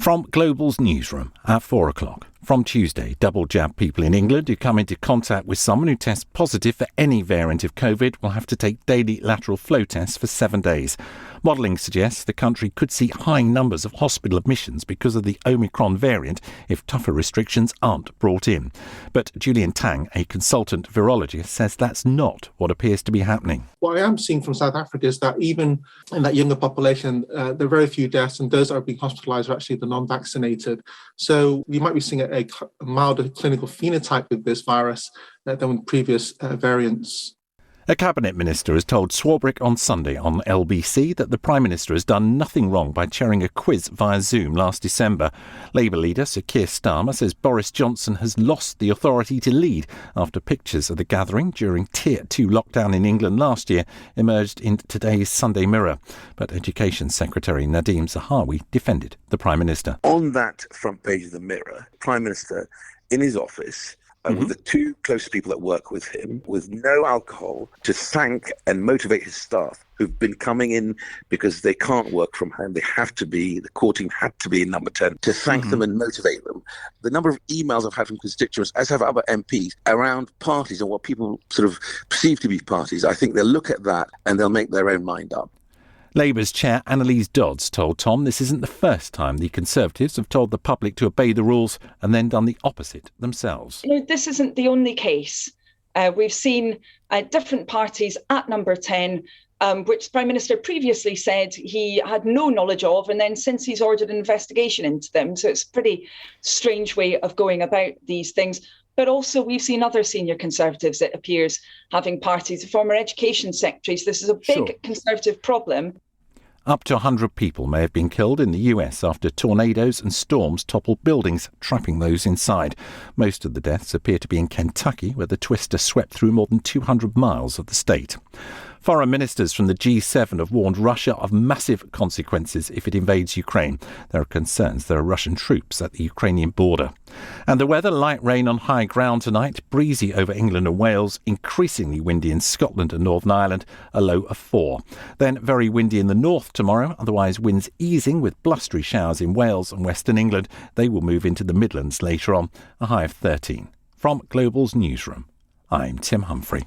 From Global's newsroom at 4 o'clock. From Tuesday, double-jab people in England who come into contact with someone who tests positive for any variant of COVID will have to take daily lateral flow tests for 7 days. Modelling suggests the country could see high numbers of hospital admissions because of the Omicron variant if tougher restrictions aren't brought in. But Julian Tang, a consultant virologist, says that's not what appears to be happening. What I am seeing from South Africa is that even in that younger population, there are very few deaths, and those that are being hospitalised are actually the non-vaccinated. So we might be seeing a milder clinical phenotype with this virus than with previous variants. A cabinet minister has told Swarbrick on Sunday on LBC that the Prime Minister has done nothing wrong by chairing a quiz via Zoom last December. Labour leader Sir Keir Starmer says Boris Johnson has lost the authority to lead after pictures of the gathering during Tier 2 lockdown in England last year emerged in today's Sunday Mirror. But Education Secretary Nadeem Zahawi defended the Prime Minister. On that front page of the Mirror, Prime Minister in his office with the two closest people that work with him, with no alcohol, to thank and motivate his staff who've been coming in because they can't work from home. They have to be, the core team had to be in number 10, to thank them and motivate them. The number of emails I've had from constituents, as have other MPs, around parties and what people sort of perceive to be parties, I think they'll look at that and they'll make their own mind up. Labour's chair Annalise Dodds told Tom this isn't the first time the Conservatives have told the public to obey the rules and then done the opposite themselves. This isn't the only case. We've seen different parties at number 10, which the Prime Minister previously said he had no knowledge of, and then since he's ordered an investigation into them. So it's a pretty strange way of going about these things. But also we've seen other senior Conservatives, it appears, having parties, former education secretaries. This is a big Conservative problem. Up to 100 people may have been killed in the US after tornadoes and storms toppled buildings, trapping those inside. Most of the deaths appear to be in Kentucky, where the twister swept through more than 200 miles of the state. Foreign ministers from the G7 have warned Russia of massive consequences if it invades Ukraine. There are concerns there are Russian troops at the Ukrainian border. And the weather, light rain on high ground tonight, breezy over England and Wales, increasingly windy in Scotland and Northern Ireland, a low of 4. Then very windy in the north tomorrow, otherwise winds easing with blustery showers in Wales and Western England. They will move into the Midlands later on, a high of 13. From Global's newsroom, I'm Tim Humphrey.